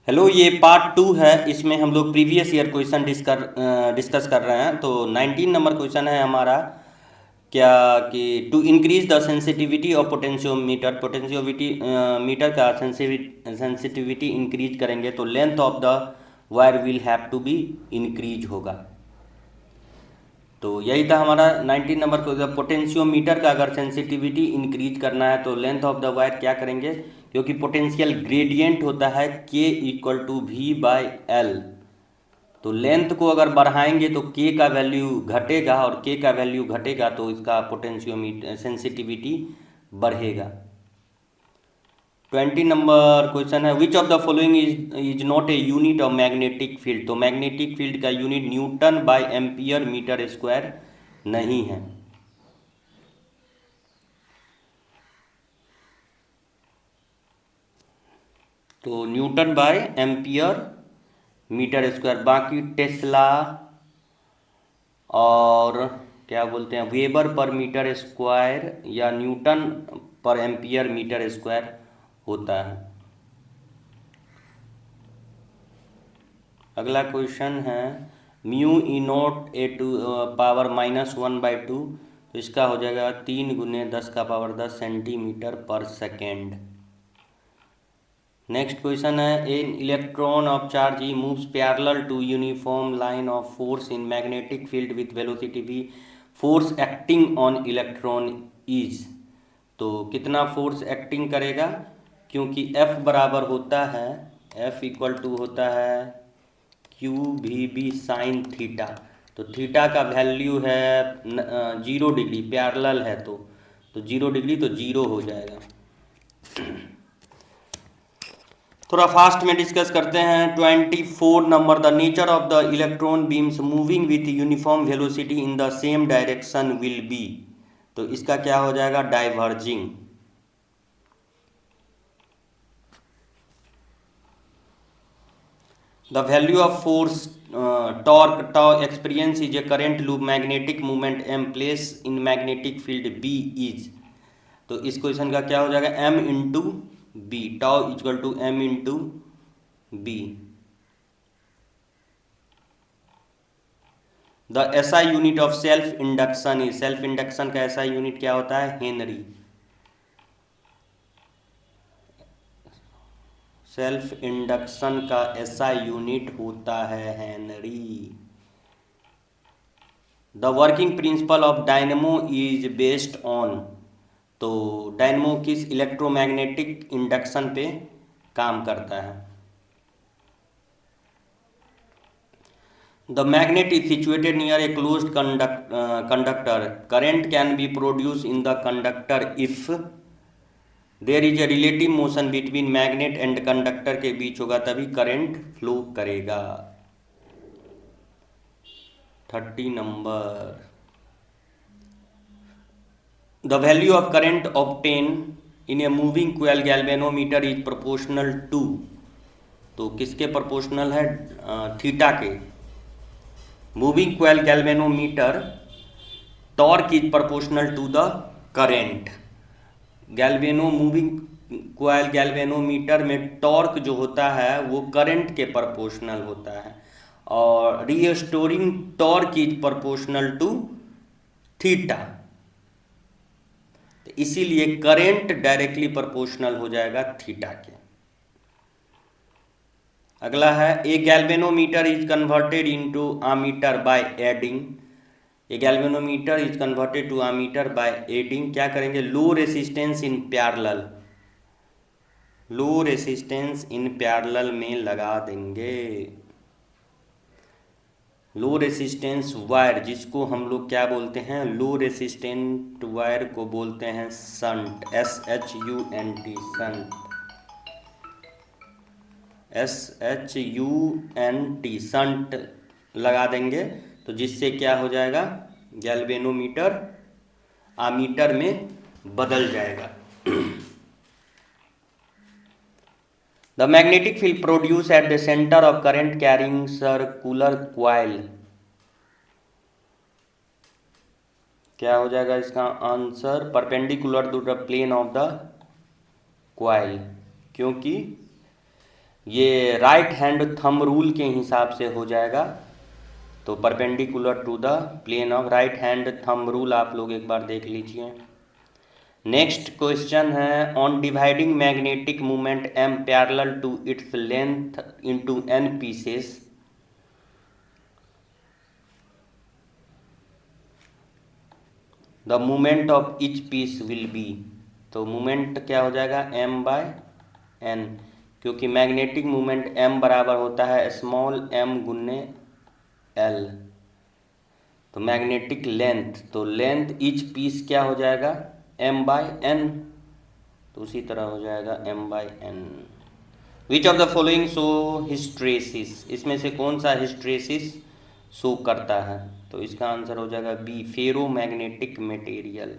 Hello, ये part two है। इसमें हम लोग प्रीवियस ईयर क्वेश्चन डिस्कस कर रहे हैं। तो 19 नंबर क्वेश्चन है हमारा। क्या कि to increase the sensitivity of potentiometer, potentiometer का सेंसिटिविटी इंक्रीज करेंगे तो length of the wire will have to be increase होगा। तो यही था हमारा 19 नंबर को। पोटेंशियोमीटर का अगर सेंसिटिविटी इंक्रीज करना है तो लेंथ ऑफ द वायर क्या करेंगे, क्योंकि पोटेंशियल ग्रेडियंट होता है के equal to v by l. तो लेंथ को अगर बढ़ाएंगे तो के का वैल्यू घटेगा, और के का वैल्यू घटेगा तो इसका पोटेंशियोमीटर सेंसिटिविटी बढ़ेगा। 20 नंबर क्वेश्चन है, which of the following is not a unit of magnetic field. तो मैग्नेटिक फील्ड का unit newton by ampere metre square नहीं है। तो newton by ampere metre square, बाकी टेस्ला और क्या बोलते हैं वेबर पर मीटर स्क्वायर या newton per ampere metre square होता है। अगला क्वेश्चन है, mu e naught a to power -1/2। तो इसका हो जाएगा 3 × 10⁻10 centimetre per second. Next question है, an electron of charge e moves parallel to uniform line of force in magnetic field with velocity v, force acting on electron is. तो कितना force acting करेगा, क्योंकि F बराबर होता है, F equal to होता है QVB साइन थीटा। तो थीटा का वैल्यू है 0 डिग्री, पैरेलल है तो 0 डिग्री तो 0 हो जाएगा। थोड़ा फास्ट में डिस्कस करते हैं। 24 number, the nature of the electron beams moving with uniform velocity in the same direction will be. तो इसका क्या हो जाएगा, diverging. The value of force torque tau experience is a current loop magnetic movement m place in magnetic field B is. तो इस question का क्या हो जाएगा, m into B, tau equal to m into B. The SI unit of self induction is, self induction का SI unit क्या होता है, हेनरी। सेल्फ इंडक्शन का एसआई यूनिट होता है henry. The working principle of dynamo is based on. तो dynamo किस electromagnetic induction पे काम करता है। The magnet is situated near a closed conductor, current can be produce in the conductor if there is a relative motion between magnet and conductor के बीच होगा तभी करंट फ्लो करेगा। 30 number, the value of current obtain in a moving coil galvanometer is proportional to. तो किसके proportional है, theta के। Moving coil galvanometer torque is proportional to the current. Moving coil galvanometer में टॉर्क जो होता है वो करंट के प्रोपोर्शनल होता है, और restoring torque is proportional to theta. तो इसीलिए करंट डायरेक्टली प्रोपोर्शनल हो जाएगा थीटा के। अगला है, a galvanometer is converted into ammeter by adding. A galvanometer is converted to ammeter by adding, क्या करेंगे, low resistance in parallel, low resistance in parallel में लगा देंगे। लो रेसिस्टेंस वायर, जिसको हम लोग क्या बोलते हैं, लो रेसिस्टेंट वायर को बोलते हैं shunt, SHUNT, shunt, SHUNT, shunt लगा देंगे। तो जिससे क्या हो जाएगा, गैल्वेनोमीटर आमीटर में बदल जाएगा। The magnetic field produce at the centre of current carrying circular coil. क्या हो जाएगा इसका answer, perpendicular to the plane of the coil, क्योंकि ये राइट हैंड थंब रूल के हिसाब से हो जाएगा, तो perpendicular to the plane of right hand thumb rule आप लोग एक बार देख लीजिए। नेक्स्ट क्वेश्चन है on dividing magnetic moment m parallel to its length into n pieces, the moment of each piece will be. तो मोमेंट क्या हो जाएगा m बाय n, क्योंकि मैग्नेटिक मोमेंट m बराबर होता है स्मॉल m गुन्ने l। तो मैग्नेटिक लेंथ, तो लेंथ ईच पीस क्या हो जाएगा m बाय n, तो उसी तरह हो जाएगा m by n। Which of the following show hysteresis, इसमें से कौन सा हिस्ट्रेसिस शो करता है? तो इसका आंसर हो जाएगा बी, फेरो मैग्नेटिक मटेरियल।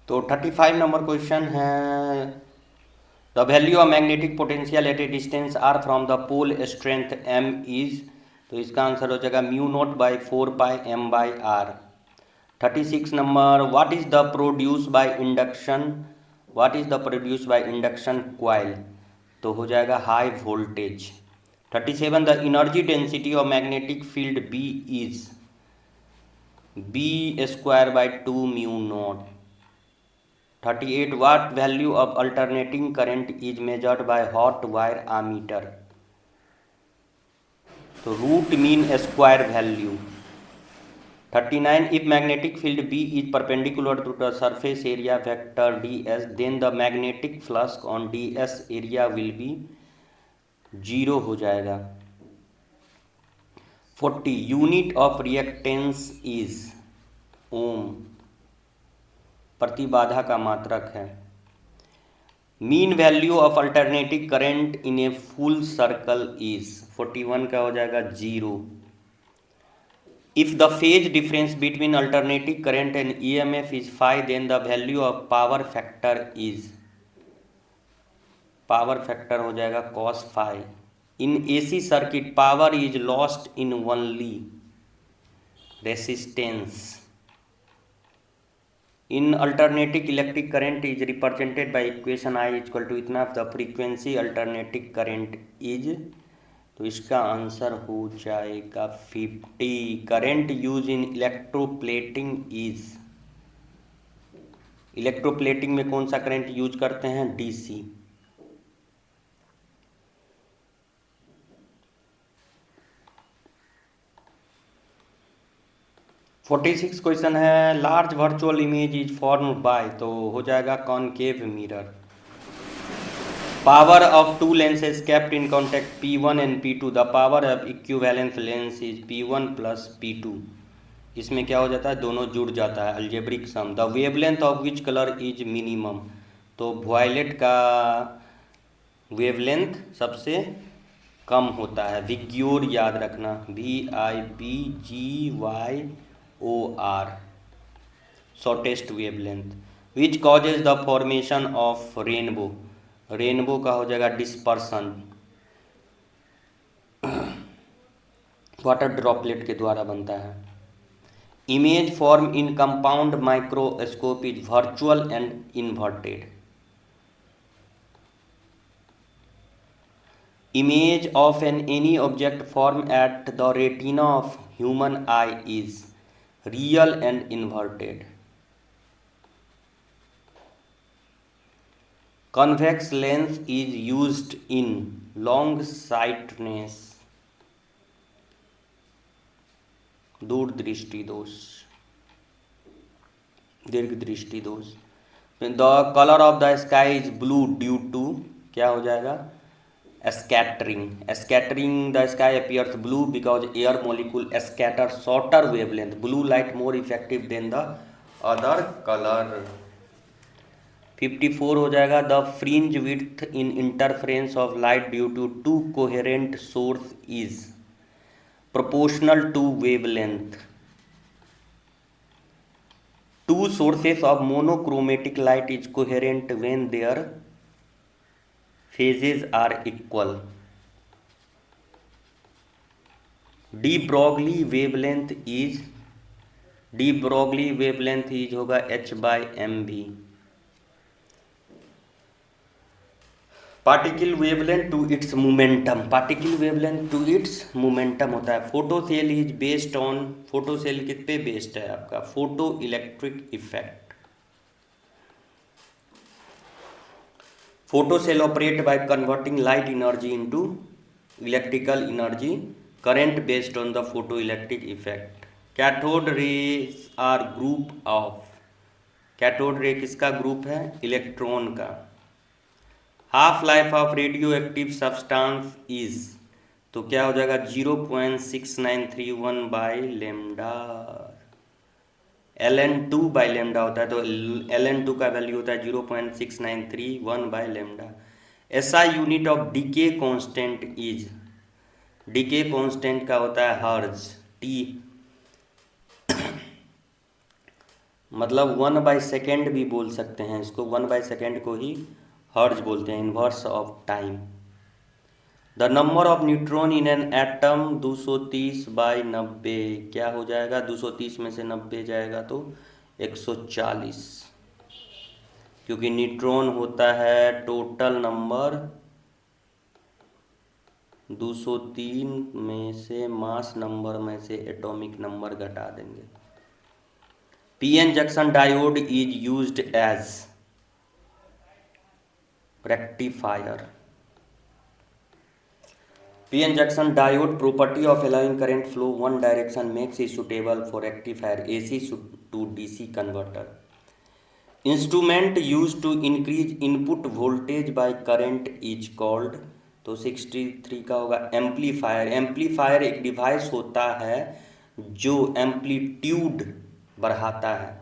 तो 35 नंबर क्वेश्चन है the value of magnetic potential at a distance r from the pole strength m is. तो इसका आंसर हो जाएगा mu naught by 4 pi m by r। 36 number what is the produce by induction, what is the produce by induction coil? तो हो जाएगा high voltage. 37 the energy density of magnetic field B is b square by 2 mu not. 38 what value of alternating current is measured by hot wire ammeter? तो root mean square value. 39 if magnetic field B is perpendicular to the surface area vector ds, then the magnetic flux on ds area will be 0 हो जाएगा। 40 unit of reactance is ओम, प्रतिबाधा का मात्रक है। Mean value of alternative current in a full circle is 41 का हो जाएगा 0। If the phase difference between alternative current and EMF is 5, then the value of power factor is, power factor हो जाएगा cos 5। In AC circuit power is lost in only resistance. In alternating electric current is represented by equation I equal to इतना, the frequency alternative current is, तो इसका answer हो जाएगा 50। Current use in electroplating is, electroplating में कौन सा current use करते हैं? DC। फोर्टी सिक्स क्वेश्चन है large virtual image is form by, तो हो जाएगा concave mirror. Power of to lenses kept in contact P1 and P2, the power of equivalence lens is P1 plus P2। इसमें क्या हो जाता है? दोनों जुड़ जाता है, algebraic sum. The wavelength of which colour is minimum, तो वायलेट का वेवलेंथ सबसे कम होता है। विग्योर याद रखना, VIBGYOR, shortest wavelength. Which causes the formation of rainbow, rainbow का हो जाएगा डिस्पर्सन, वाटर ड्रॉपलेट के द्वारा बनता है। Image form in compound microscope is virtual and inverted. Image of an any object form at the retina of human eye is real and inverted. Convex lens is used in long sightedness, दूरदृष्टि दोष, दीर्घ दृष्टि दोष। The colour of the sky is blue due to, क्या हो जाएगा? Scattering. Scattering the sky appears blue because air molecule scatter shorter wavelength, blue light more effective then the other colour. 54 हो जाएगा the fringe width in interference of light due to two coherent source is proportional to wavelength. Two sources of monochromatic light is coherent when their phases are equal. De Broglie wavelength is de Broglie wavelength is होगा h/mv। Particle wavelength to its momentum, particle wavelength to its momentum होता है। Photocell is based on, photocell किस पे based है आपका, photoelectric effect. Photocell operate by converting light energy into electrical energy current based on the photoelectric effect. Cathode rays are group of, cathode ray किसका ग्रुप है, electron का। Half life of radioactive substance is, तो क्या हो जाएगा 0.6931 by lambda. ln2 by lambda होता है, तो ln2 का वैल्यू होता है 0.6931 by lambda. SI unit of decay constant is, decay constant का होता है हर्ज, टी मतलब 1/सेकेंड भी बोल सकते हैं इसको, 1/सेकेंड को ही हर्ज बोलते हैं, inverse of time. The number of neutron in an atom 230/90, क्या हो जाएगा, 230 में से 90 जाएगा तो 140, क्योंकि न्यूट्रॉन होता है टोटल नंबर 203 में से मास नंबर में से एटॉमिक नंबर घटा देंगे। PN junction diode is used as rectifier. PN junction diode property of allowing current flow one direction makes it suitable for rectifier AC to DC converter. Instrument used to increase input voltage by current is called, तो 63 का होगा amplifier. Amplifier एक device होता है जो amplitude बढ़ाता है।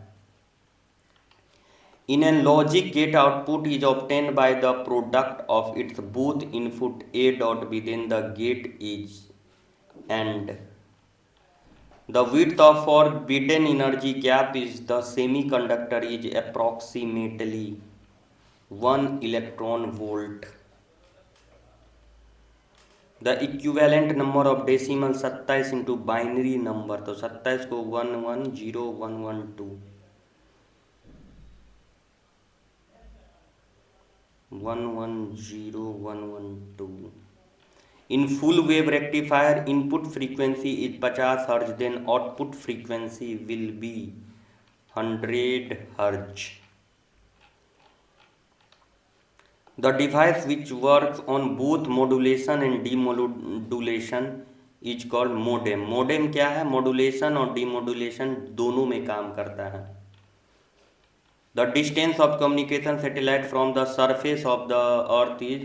In a logic gate, output is obtained by the product of its both input A dot within the gate is and the width of forbidden energy gap is the semiconductor is approximately 1 electron volt. The equivalent number of decimal 27 into binary number, तो 27 को 110112 110112। In full wave rectifier, input frequency is 50 Hz, then output frequency will be 100 Hz. The device which works on both modulation and demodulation is called modem. modem क्या है, modulation और demodulation दोनों में काम करता है। The distance of communication satellite from the surface of the earth is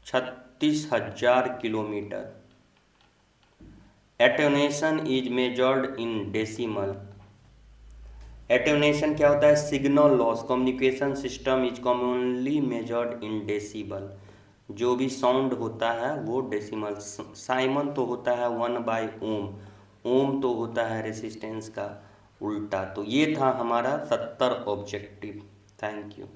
36,000 kilometre. Attenuation is measured in decimal. Attenuation क्या होता है, signal loss. Communication system is commonly measured in decibel, जो भी साउंड होता है वो डेसिमल। साइमन तो होता है 1/ओम, ओम तो होता है रेसिस्टेंस का उल्टा। तो ये था हमारा 70 ऑब्जेक्टिव। Thank you.